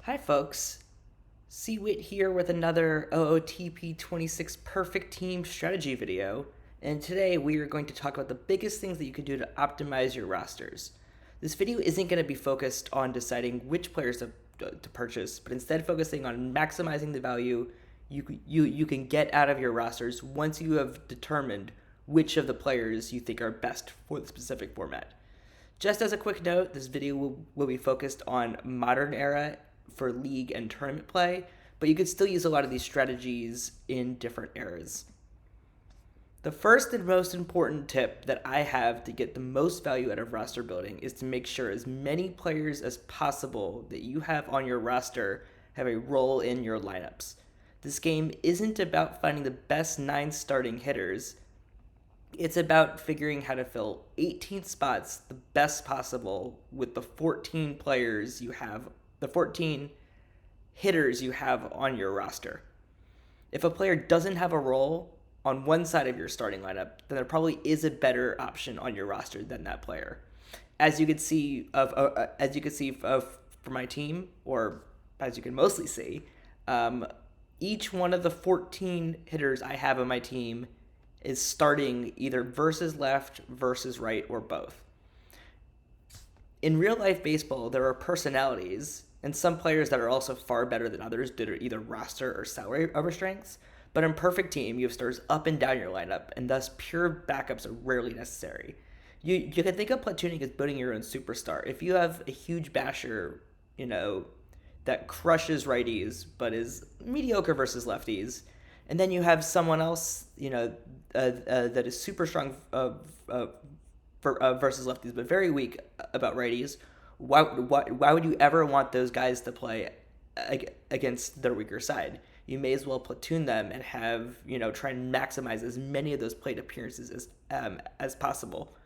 Hi, folks. C Wit here with another OOTP 26 Perfect Team strategy video. And today we are going to talk about the biggest things that you can do to optimize your rosters. This video isn't going to be focused on deciding which players to purchase, but instead focusing on maximizing the value you can get out of your rosters once you have determined which of the players you think are best for the specific format. Just as a quick note, this video will be focused on modern era for league and tournament play, but you could still use a lot of these strategies in different eras. The first and most important tip that I have to get the most value out of roster building is to make sure as many players as possible that you have on your roster have a role in your lineups. This game isn't about finding the best 9 starting hitters. It's about figuring how to fill 18 spots the best possible with the 14 players you have, the 14 hitters you have on your roster. If a player doesn't have a role on one side of your starting lineup, then there probably is a better option on your roster than that player. As you can see for my team, or as you can mostly see, each one of the 14 hitters I have on my team is starting either versus left, versus right, or both. In real life baseball, there are personalities and some players that are also far better than others due to either roster or salary over strengths. But in Perfect Team, you have stars up and down your lineup, and thus pure backups are rarely necessary. You can think of platooning as building your own superstar. If you have a huge basher, that crushes righties but is mediocre versus lefties, and then you have someone else, that is super strong versus lefties, but very weak about righties. Why would you ever want those guys to play against their weaker side? You may as well platoon them and have try and maximize as many of those plate appearances as possible.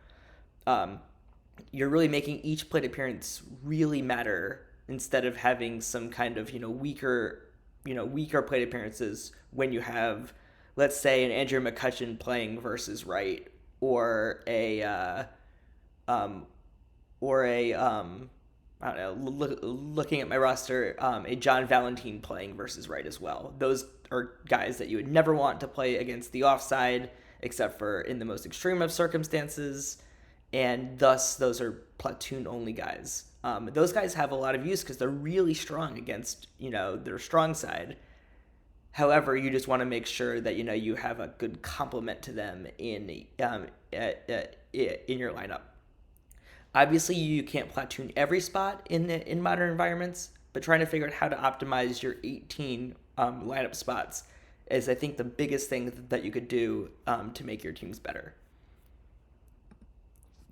You're really making each plate appearance really matter instead of having some kind of weaker plate appearances when you have, let's say, an Andrew McCutcheon playing versus right, or a I don't know, looking at my roster, a John Valentine playing versus right as well. Those are guys that you would never want to play against the offside, except for in the most extreme of circumstances, and thus those are platoon only guys. Those guys have a lot of use because they're really strong against their strong side. However, you just want to make sure that you have a good complement to them in your lineup. Obviously, you can't platoon every spot in modern environments, but trying to figure out how to optimize your 18 lineup spots is, I think, the biggest thing that you could do to make your teams better.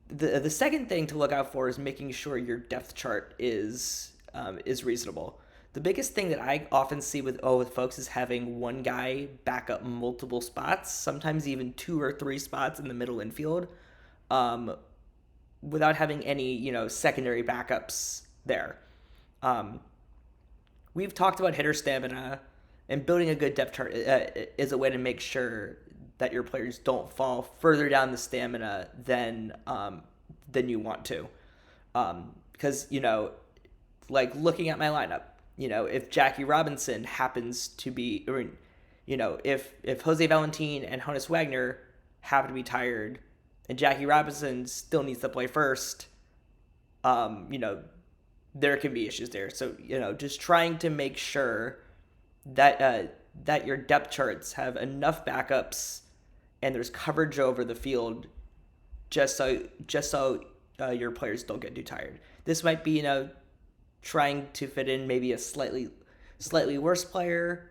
The second thing to look out for is making sure your depth chart is reasonable. The biggest thing that I often see with folks is having one guy back up multiple spots, sometimes even 2 or 3 spots in the middle infield, without having any secondary backups there. We've talked about hitter stamina, and building a good depth chart is a way to make sure that your players don't fall further down the stamina than you want to, because like looking at my lineup, if Jackie Robinson happens to be, if Jose Valentin and Honus Wagner happen to be tired, and Jackie Robinson still needs to play first, there can be issues there. So just trying to make sure that that your depth charts have enough backups and there's coverage over the field, just so your players don't get too tired. This might be trying to fit in maybe a slightly worse player,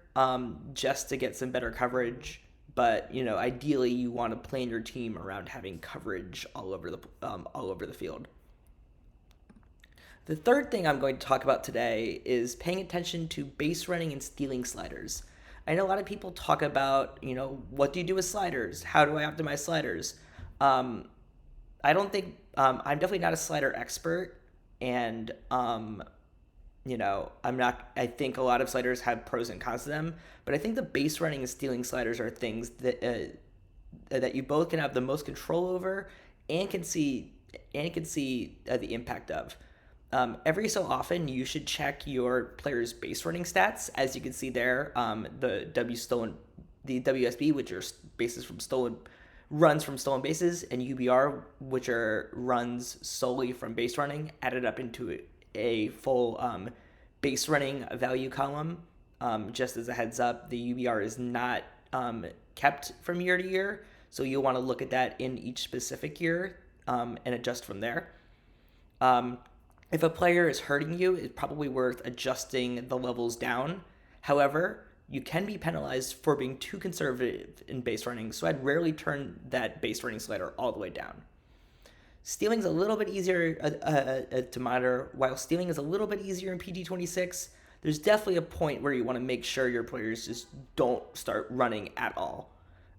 just to get some better coverage. But ideally, you want to plan your team around having coverage all over the field. The third thing I'm going to talk about today is paying attention to base running and stealing sliders. I know a lot of people talk about, what do you do with sliders? How do I optimize sliders? I don't think I'm definitely not a slider expert, and I'm not. I think a lot of sliders have pros and cons to them, but I think the base running and stealing sliders are things that you both can have the most control over and can see the impact of. Every so often, you should check your player's base running stats. As you can see there, the WSB, which are bases from stolen runs from stolen bases, and UBR, which are runs solely from base running, added up into a full base running value column. Just as a heads up, the UBR is not kept from year to year, so you'll want to look at that in each specific year and adjust from there. If a player is hurting you, it's probably worth adjusting the levels down. However, you can be penalized for being too conservative in base running, so I'd rarely turn that base running slider all the way down. Stealing's a little bit easier to monitor. While stealing is a little bit easier in PD26, there's definitely a point where you want to make sure your players just don't start running at all.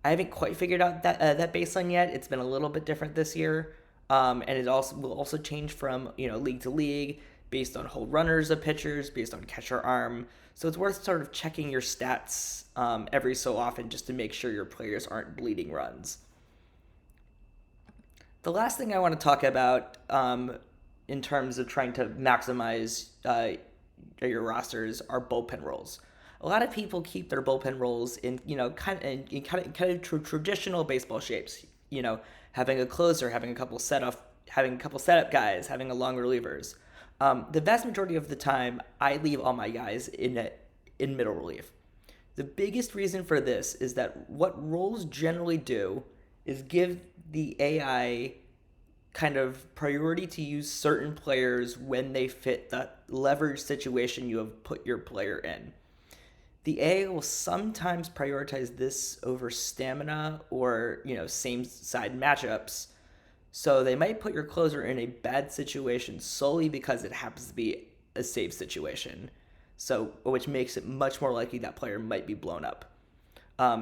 I haven't quite figured out that baseline yet. It's been a little bit different this year, and it also will also change from league to league based on hold runners of pitchers, based on catcher arm. So it's worth sort of checking your stats every so often just to make sure your players aren't bleeding runs. The last thing I want to talk about in terms of trying to maximize your rosters are bullpen roles. A lot of people keep their bullpen roles in kind of traditional baseball shapes. Having a closer, having a couple setup guys, having a long relievers. The vast majority of the time, I leave all my guys in middle relief. The biggest reason for this is that what roles generally do is give the AI kind of priority to use certain players when they fit the leverage situation you have put your player in. The AI will sometimes prioritize this over stamina or same side matchups. So they might put your closer in a bad situation solely because it happens to be a save situation. So which makes it much more likely that player might be blown up.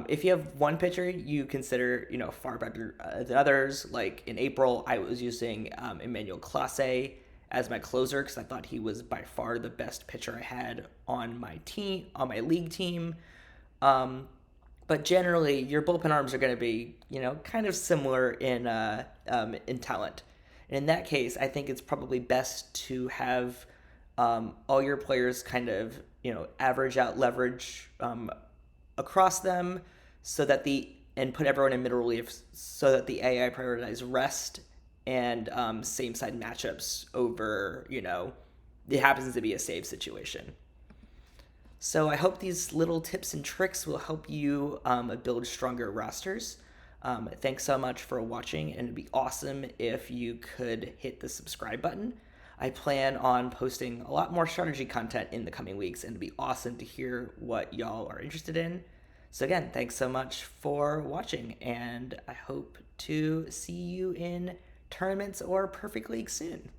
If you have one pitcher you consider far better than others, like in April I was using Emmanuel Clase as my closer because I thought he was by far the best pitcher I had on my league team. But generally, your bullpen arms are going to be kind of similar in talent. And in that case, I think it's probably best to have all your players kind of average out leverage across them, and put everyone in middle relief so that the AI prioritize rest and same side matchups over it happens to be a save situation. So I hope these little tips and tricks will help you build stronger rosters. Thanks so much for watching, and it'd be awesome if you could hit the subscribe button. I plan on posting a lot more strategy content in the coming weeks, and it'd be awesome to hear what y'all are interested in. So again, thanks so much for watching, and I hope to see you in tournaments or Perfect League soon.